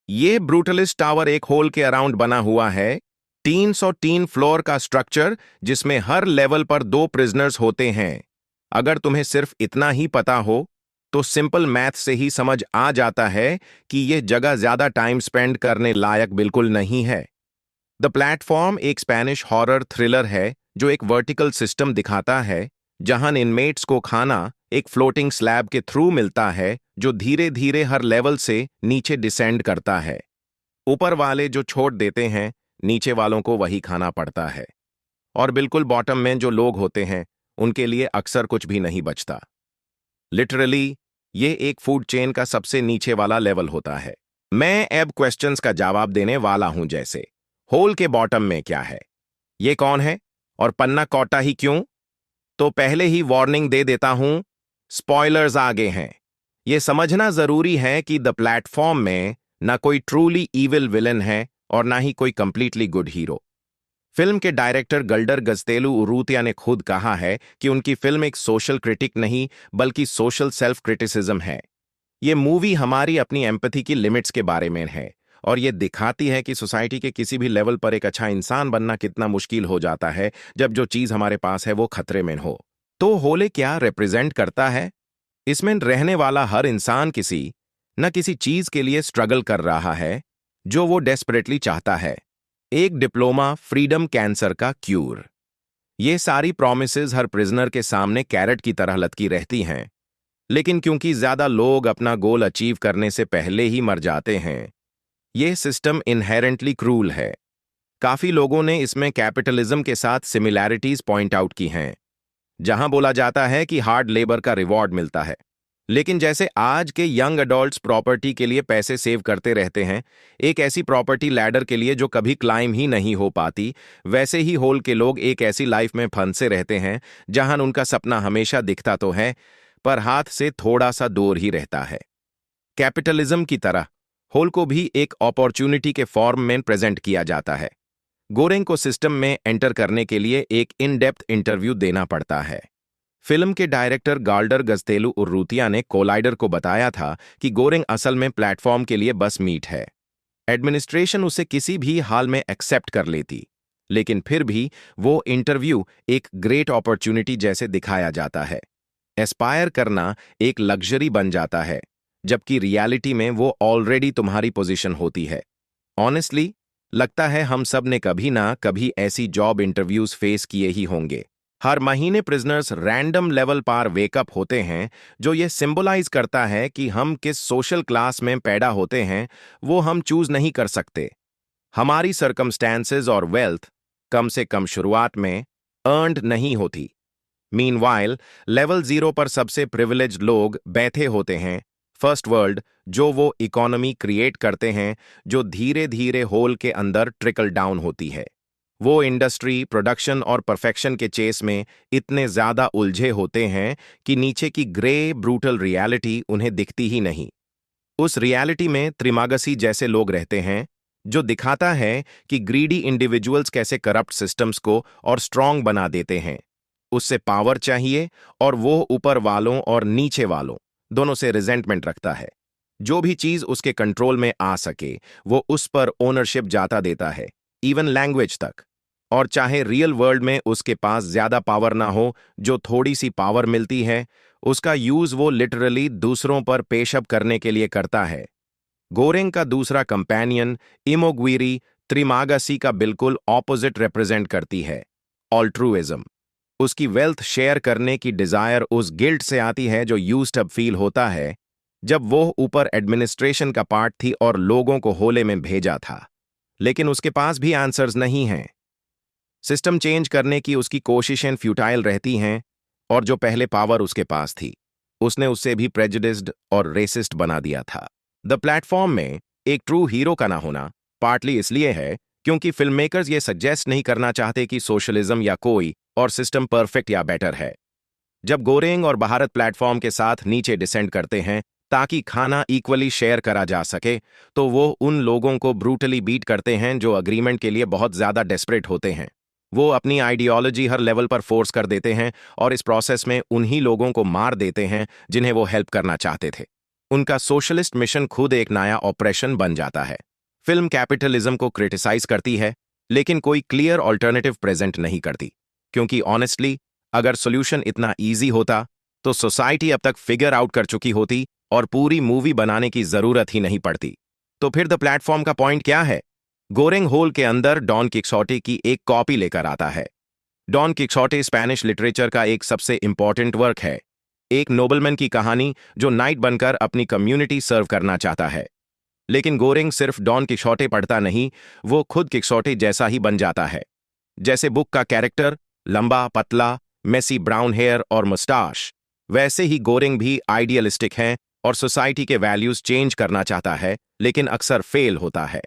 ये brutalist tower एक whole के अराउंड बना हुआ है। 303 फ्लोर का स्ट्रक्चर जिसमें हर लेवल पर 2 प्रिजनर्स होते हैं। अगर तुम्हें सिर्फ इतना ही पता हो तो सिंपल मैथ से ही समझ आ जाता है कि यह जगह ज्यादा टाइम स्पेंड करने लायक बिल्कुल नहीं है। द प्लेटफॉर्म एक स्पेनिश हॉरर थ्रिलर है जो एक वर्टिकल सिस्टम दिखाता है जहां इनमेट्स को खाना एक फ्लोटिंग स्लैब के थ्रू मिलता है जो धीरे धीरे हर लेवल से नीचे डिसेंड करता है। ऊपर वाले जो छोड़ देते हैं नीचे वालों को वही खाना पड़ता है, और बिल्कुल बॉटम में जो लोग होते हैं उनके लिए अक्सर कुछ भी नहीं बचता। लिटरली ये एक फूड चेन का सबसे नीचे वाला लेवल होता है। मैं अब क्वेश्चंस का जवाब देने वाला हूं, जैसे होल के बॉटम में क्या है, ये कौन है और पन्ना कौटा ही क्यों। तो पहले ही वार्निंग दे देता हूं, स्पॉयलर्स आगे हैं। यह समझना जरूरी है कि द प्लेटफॉर्म में ना कोई ट्रूली इविल विलन है और ना ही कोई कंप्लीटली गुड हीरो। फिल्म के डायरेक्टर गल्डर गज़तेलू उर्रुतिया ने खुद कहा है कि उनकी फिल्म एक सोशल क्रिटिक नहीं बल्कि सोशल सेल्फ क्रिटिसिज्म है। ये मूवी हमारी अपनी एम्पैथी की लिमिट्स के बारे में है और ये दिखाती है कि सोसाइटी के किसी भी लेवल पर एक अच्छा इंसान बनना कितना मुश्किल हो जाता है जब जो चीज हमारे पास है वो खतरे में हो। तो होले क्या रिप्रेजेंट करता है? इसमें रहने वाला हर इंसान किसी न किसी चीज के लिए स्ट्रगल कर रहा है जो वो डेस्परेटली चाहता है। एक डिप्लोमा, फ्रीडम, कैंसर का क्यूर, ये सारी प्रॉमिसेस हर प्रिजनर के सामने कैरेट की तरह लटकी रहती हैं। लेकिन क्योंकि ज्यादा लोग अपना गोल अचीव करने से पहले ही मर जाते हैं, यह सिस्टम इनहेरेंटली क्रूल है। काफी लोगों ने इसमें कैपिटलिज्म के साथ सिमिलैरिटीज पॉइंट आउट की हैं, जहां बोला जाता है कि हार्ड लेबर का रिवॉर्ड मिलता है, लेकिन जैसे आज के यंग अडल्ट्स प्रॉपर्टी के लिए पैसे सेव करते रहते हैं, एक ऐसी प्रॉपर्टी लैडर के लिए जो कभी क्लाइम ही नहीं हो पाती, वैसे ही होल के लोग एक ऐसी लाइफ में फंसे रहते हैं जहां उनका सपना हमेशा दिखता तो है पर हाथ से थोड़ा सा दूर ही रहता है। कैपिटलिज्म की तरह होल को भी एक अपॉर्चुनिटी के फॉर्म में प्रेजेंट किया जाता है। गोरेंग को सिस्टम में एंटर करने के लिए एक इन डेप्थ इंटरव्यू देना पड़ता है। फिल्म के डायरेक्टर गाल्डर गज़तेलू उर्रुतिया ने कोलाइडर को बताया था कि गोरेंग असल में प्लेटफॉर्म के लिए बस मीट है। एडमिनिस्ट्रेशन उसे किसी भी हाल में एक्सेप्ट कर लेती, लेकिन फिर भी वो इंटरव्यू एक ग्रेट अपॉर्चुनिटी जैसे दिखाया जाता है। एस्पायर करना एक लग्जरी बन जाता है, जबकि रियलिटी में वो ऑलरेडी तुम्हारी पोजीशन होती है। ऑनेस्टली लगता है हम सब ने कभी ना कभी ऐसी जॉब इंटरव्यूज फेस किए ही होंगे। हर महीने प्रिजनर्स रैंडम लेवल पर वेकअप होते हैं, जो ये सिंबलाइज करता है कि हम किस सोशल क्लास में पैदा होते हैं वो हम चूज नहीं कर सकते। हमारी सर्कमस्टेंसेस और वेल्थ कम से कम शुरुआत में अर्न्ड नहीं होती। मीनवाइल लेवल 0 पर सबसे प्रिविलेज्ड लोग बैठे होते हैं, फर्स्ट वर्ल्ड, जो वो इकोनॉमी क्रिएट करते हैं जो धीरे धीरे होल के अंदर ट्रिकल डाउन होती है। वो इंडस्ट्री, प्रोडक्शन और परफेक्शन के चेस में इतने ज्यादा उलझे होते हैं कि नीचे की ग्रे ब्रूटल रियलिटी उन्हें दिखती ही नहीं। उस रियलिटी में त्रिमागसी जैसे लोग रहते हैं, जो दिखाता है कि ग्रीडी इंडिविजुअल्स कैसे करप्ट सिस्टम्स को और स्ट्रांग बना देते हैं। उससे पावर चाहिए और वो ऊपर वालों और नीचे वालों दोनों से रिजेंटमेंट रखता है। जो भी चीज उसके कंट्रोल में आ सके वो उस पर ओनरशिप जाता देता है, इवन लैंग्वेज तक। और चाहे रियल वर्ल्ड में उसके पास ज्यादा पावर ना हो, जो थोड़ी सी पावर मिलती है उसका यूज वो लिटरली दूसरों पर पेशअप करने के लिए करता है। गोरेंग का दूसरा कंपेनियन इमोग्विरी त्रिमागासी का बिल्कुल ऑपोजिट रिप्रेजेंट करती है, ऑल्ट्रुइज्म। उसकी वेल्थ शेयर करने की डिजायर उस गिल्ट से आती है जो यूज्ड अप फील होता है जब वो ऊपर एडमिनिस्ट्रेशन का पार्ट थी और लोगों को होले में भेजा था, लेकिन उसके पास भी आंसर्स नहीं हैं। सिस्टम चेंज करने की उसकी कोशिशें फ्यूटाइल रहती हैं, और जो पहले पावर उसके पास थी उसने उससे भी प्रेजुडिस्ड और रेसिस्ट बना दिया था। द प्लेटफॉर्म में एक ट्रू हीरो का ना होना पार्टली इसलिए है क्योंकि फिल्म मेकर्स ये सजेस्ट नहीं करना चाहते कि सोशलिज्म या कोई और सिस्टम परफेक्ट या बेटर है। जब गोरेंग और भारत प्लेटफॉर्म के साथ नीचे डिसेंड करते हैं ताकि खाना इक्वली शेयर करा जा सके, तो वो उन लोगों को ब्रूटली बीट करते हैं जो अग्रीमेंट के लिए बहुत ज्यादा डेस्परेट होते हैं। वो अपनी आइडियोलॉजी हर लेवल पर फोर्स कर देते हैं और इस प्रोसेस में उन्हीं लोगों को मार देते हैं जिन्हें वो हेल्प करना चाहते थे। उनका सोशलिस्ट मिशन खुद एक नया ऑपरेशन बन जाता है। फिल्म कैपिटलिज्म को क्रिटिसाइज करती है, लेकिन कोई क्लियर ऑल्टरनेटिव प्रेजेंट नहीं करती, क्योंकि ऑनेस्टली अगर सॉल्यूशन इतना इजी होता तो सोसाइटी अब तक फिगर आउट कर चुकी होती और पूरी मूवी बनाने की जरूरत ही नहीं पड़ती। तो फिर द प्लेटफॉर्म का पॉइंट क्या है? गोरेंग होल के अंदर डॉन किक्सॉटे की एक कॉपी लेकर आता है। डॉन किक्सॉटे स्पेनिश लिटरेचर का एक सबसे इंपॉर्टेंट वर्क है, एक नोबलमैन की कहानी जो नाइट बनकर अपनी कम्युनिटी सर्व करना चाहता है। लेकिन गोरेंग सिर्फ डॉन किक्सॉटे पढ़ता नहीं, वो खुद किक्सॉटे जैसा ही बन जाता है। जैसे बुक का कैरेक्टर लंबा पतला, मेसी ब्राउन हेयर और मुस्टाश, वैसे ही गोरेंग भी आइडियलिस्टिक है और सोसाइटी के वैल्यूज चेंज करना चाहता है, लेकिन अक्सर फेल होता है।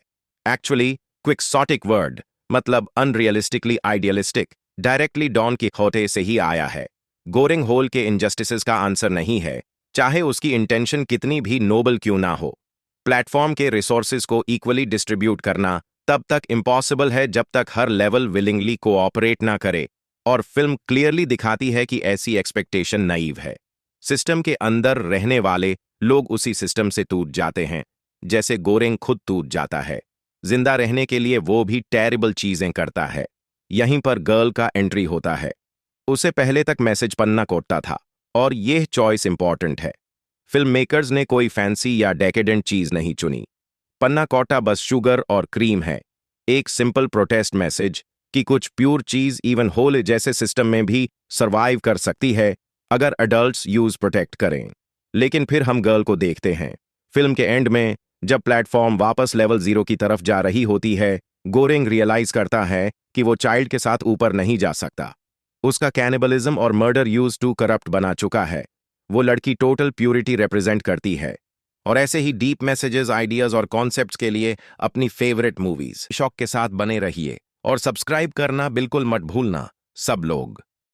एक्चुअली क्विक्सॉटिक वर्ड मतलब अनरियलिस्टिकली आइडियलिस्टिक डायरेक्टली डॉन किक्सॉटे से ही आया है। गोरेंग होल के इनजस्टिसेस का आंसर नहीं है, चाहे उसकी इंटेंशन कितनी भी नोबल क्यों ना हो। प्लेटफॉर्म के रिसोर्सेज को इक्वली डिस्ट्रीब्यूट करना तब तक इम्पॉसिबल है जब तक हर लेवल विलिंगली कोऑपरेट ना करे, और फिल्म क्लियरली दिखाती है कि ऐसी एक्सपेक्टेशन नाइव है। सिस्टम के अंदर रहने वाले लोग उसी सिस्टम से टूट जाते हैं, जैसे गोरेंग खुद टूट जाता है। जिंदा रहने के लिए वो भी टेरिबल चीजें करता है। यहीं पर गर्ल का एंट्री होता है। उसे पहले तक मैसेज पन्ना कोटता था, और यह चॉइस इंपॉर्टेंट है। फिल्म मेकर्स ने कोई फैंसी या डेकेडेंट चीज नहीं चुनी। पन्ना कोटा बस शुगर और क्रीम है, एक सिंपल प्रोटेस्ट मैसेज कि कुछ प्योर चीज इवन होल जैसे सिस्टम में भी सरवाइव कर सकती है अगर अडल्ट्स यूज प्रोटेक्ट करें। लेकिन फिर हम गर्ल को देखते हैं। फिल्म के एंड में जब प्लेटफॉर्म वापस लेवल 0 की तरफ जा रही होती है, गोरेंग रियलाइज करता है कि वो चाइल्ड के साथ ऊपर नहीं जा सकता। उसका कैनिबलिज्म और मर्डर यूज टू करप्ट बना चुका है। वो लड़की टोटल प्यूरिटी रिप्रेजेंट करती है। और ऐसे ही डीप मैसेजेस, आइडियाज और कॉन्सेप्ट्स के लिए अपनी फेवरेट मूवीज शौक के साथ बने रहिए और सब्सक्राइब करना बिल्कुल मत भूलना सब लोग।